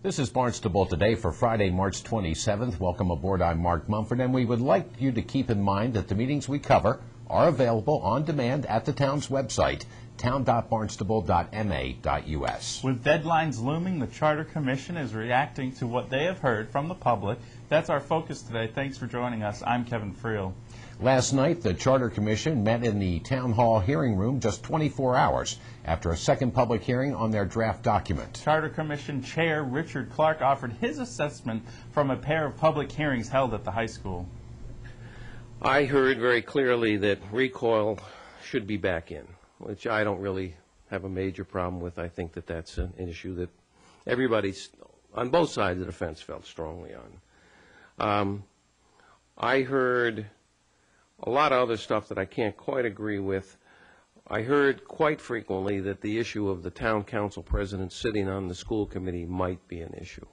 This is Barnstable Today for Friday, March 27th. Welcome aboard. I'm Mark Mumford, and we would like you to keep in mind that the meetings we cover are available on demand at the town's website, town.barnstable.ma.us. With deadlines looming, the Charter Commission is reacting to what they have heard from the public. That's our focus today. Thanks for joining us. I'm Kevin Friel. Last night, the Charter Commission met in the Town Hall hearing room just 24 hours after a second public hearing on their draft document. Charter Commission Chair Richard Clark offered his assessment from a pair of public hearings held at the high school. I heard very clearly that recoil should be back in, which I don't really have a major problem with. I think that that's an issue that everybody on both sides of the fence felt strongly on. I heard a lot of other stuff that I can't quite agree with. I heard quite frequently that the issue of the town council president sitting on the school committee might be an issue.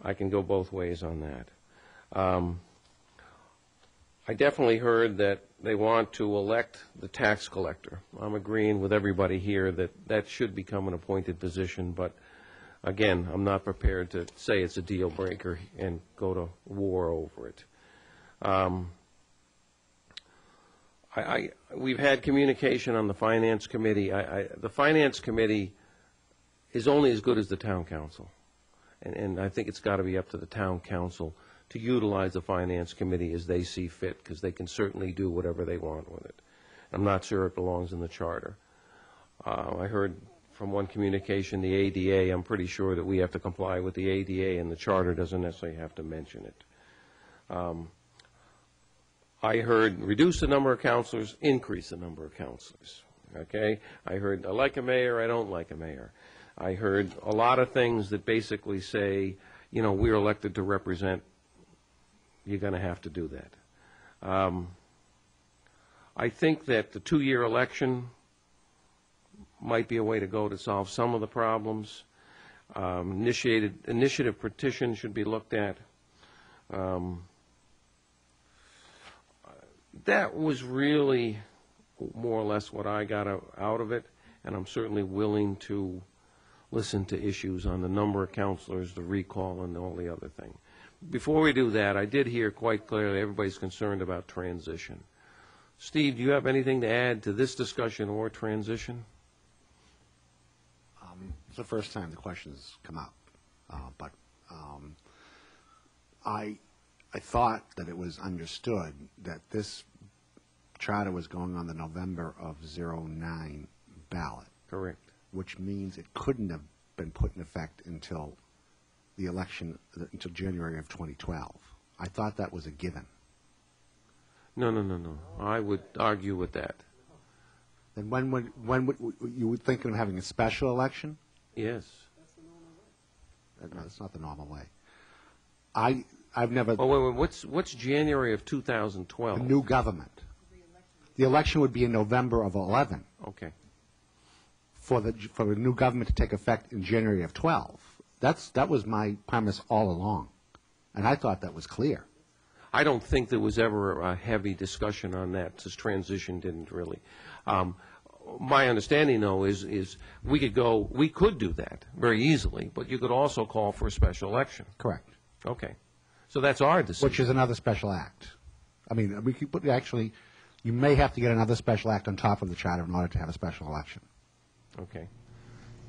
I can go both ways on that. I definitely heard that they want to elect the tax collector. I'm agreeing with everybody here that that should become an appointed position, but again, I'm not prepared to say it's a deal breaker and go to war over it. We've had communication on the Finance Committee. The Finance Committee is only as good as the Town Council, and I think it's got to be up to the Town Council to utilize the Finance Committee as they see fit, because they can certainly do whatever they want with it. I'm not sure it belongs in the Charter. I heard from one communication, the ADA, I'm pretty sure that we have to comply with the ADA, and the Charter doesn't necessarily have to mention it. I heard reduce the number of counselors, increase the number of counselors. Okay? I heard I like a mayor, I don't like a mayor. I heard a lot of things that basically say, you know, we're elected to represent, you're going to have to do that. I think that the two-year election might be a way to go to solve some of the problems. Initiative petition should be looked at. That was really more or less what I got out of it, and I'm certainly willing to listen to issues on the number of counselors, the recall, and all the other thing. Before we do that, I did hear quite clearly everybody's concerned about transition. Steve, do you have anything to add to this discussion or transition? It's the first time the questions come up, but I thought that it was understood that this charter was going on the November of '09 ballot. Correct. Which Which means it couldn't have been put in effect until the election, until January of 2012. I thought that was a given. No. I would argue with that. Then when would you would think of having a special election? Yes. No, that's not the normal way. I've never. Oh, wait. What's January of 2012? A new government. The election would be in November of 11. Okay. For the new government to take effect in January of 12. That was my premise all along, and I thought that was clear. I don't think there was ever a heavy discussion on that. This transition didn't really. My understanding, though, is we could do that very easily, but you could also call for a special election. Correct. Okay. So that's our decision. Which is another special act. I mean, we could put, actually, you may have to get another special act on top of the charter in order to have a special election. Okay.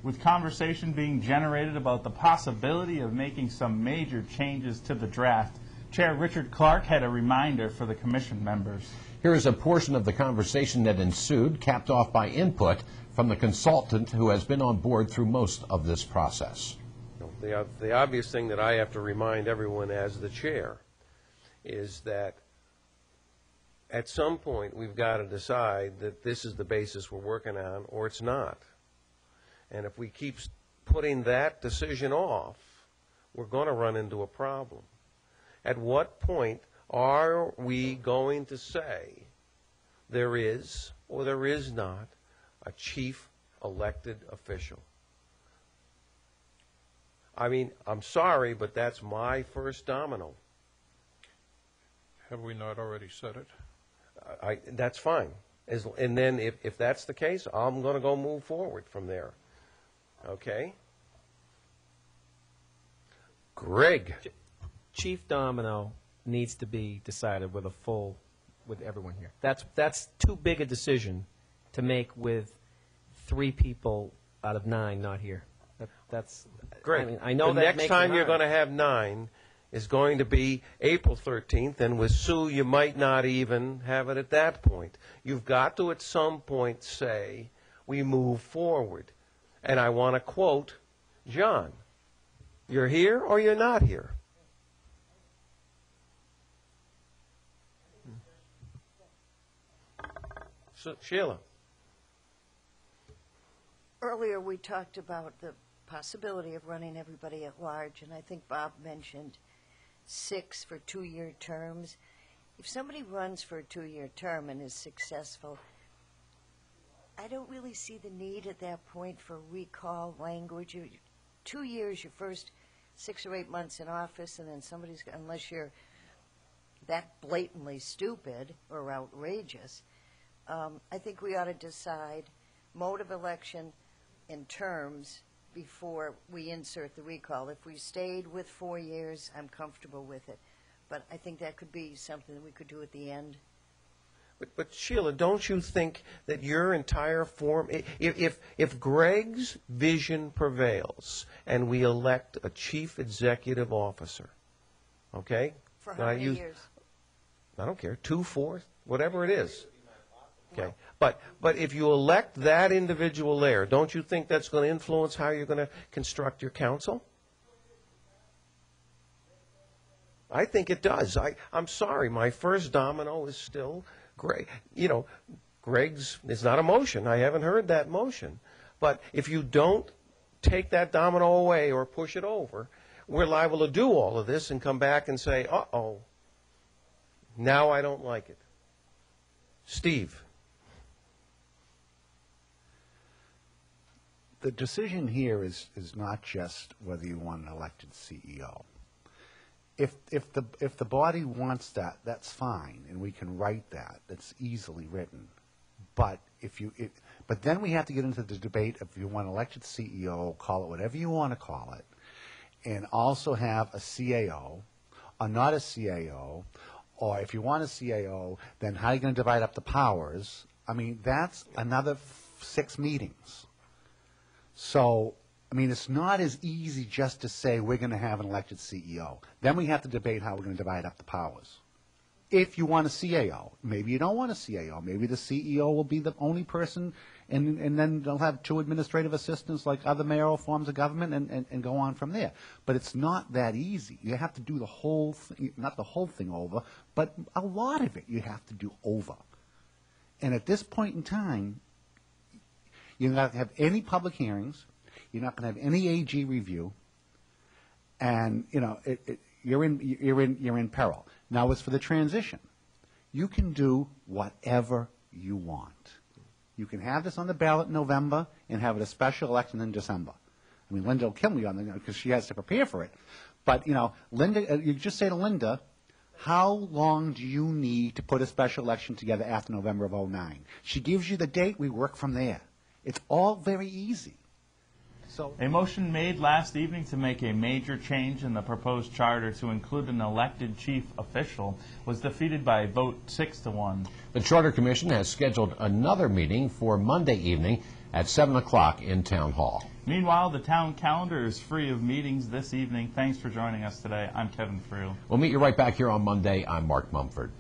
With conversation being generated about the possibility of making some major changes to the draft, Chair Richard Clark had a reminder for the commission members. Here is a portion of the conversation that ensued, capped off by input from the consultant who has been on board through most of this process. The obvious thing that I have to remind everyone as the chair is that at some point we've got to decide that this is the basis we're working on or it's not. And if we keep putting that decision off, we're going to run into a problem. At what point are we going to say there is or there is not a chief elected official? I mean, I'm sorry, but that's my first domino. Have we not already said it? That's fine. And then if that's the case, I'm going to go move forward from there. Okay? Greg. Chief Domino needs to be decided with with everyone here. That's too big a decision to make with 3 people out of 9 not here. That's Great. I mean, I know the that next time you're going to have 9 is going to be April 13th, and with Sue, you might not even have it at that point. You've got to, at some point, say, we move forward. And I want to quote John. You're here or you're not here. So, Sheila. Earlier, we talked about the possibility of running everybody at large, and I think Bob mentioned 6 for 2-year terms. If somebody runs for a 2-year term and is successful, I don't really see the need at that point for recall language. 2 years, your first 6 or 8 months in office, and then unless you're that blatantly stupid or outrageous, I think we ought to decide mode of election and terms before we insert the recall. If we stayed with 4 years, I'm comfortable with it. But I think that could be something that we could do at the end. But Sheila, don't you think that your entire form, if Greg's vision prevails and we elect a chief executive officer, okay? For how many years? I don't care, 2, 4, whatever it is. Okay, but if you elect that individual there, don't you think that's going to influence how you're going to construct your council? I think it does. I'm sorry, my first domino is still Greg. You know, Greg's is not a motion. I haven't heard that motion. But if you don't take that domino away or push it over, we're liable to do all of this and come back and say, uh-oh, now I don't like it. Steve. The decision here is not just whether you want an elected CEO. If the body wants that, that's fine, and we can write that. That's easily written. But but then we have to get into the debate if you want an elected CEO, call it whatever you want to call it, and also have a CAO, or not a CAO, or if you want a CAO, then how are you going to divide up the powers? I mean, that's another 6 meetings. So, I mean, it's not as easy just to say we're going to have an elected CEO. Then we have to debate how we're going to divide up the powers. If you want a CAO, maybe you don't want a CAO. Maybe the CEO will be the only person, and then they'll have 2 administrative assistants like other mayoral forms of government and go on from there. But it's not that easy. You have to do the whole thing, not the whole thing over, but a lot of it you have to do over. And at this point in time, you're not going to have any public hearings. You're not going to have any AG review, and you know you're in peril. Now, as for the transition, you can do whatever you want. You can have this on the ballot in November and have it a special election in December. I mean, Linda will kill me on that because she has to prepare for it. But you know, Linda, you just say to Linda, how long do you need to put a special election together after November of '09? She gives you the date. We work from there. It's all very easy. So, a motion made last evening to make a major change in the proposed charter to include an elected chief official was defeated by a vote 6-1. The Charter Commission has scheduled another meeting for Monday evening at 7 o'clock in Town Hall. Meanwhile, the town calendar is free of meetings this evening. Thanks for joining us today. I'm Kevin Friel. We'll meet you right back here on Monday. I'm Mark Mumford.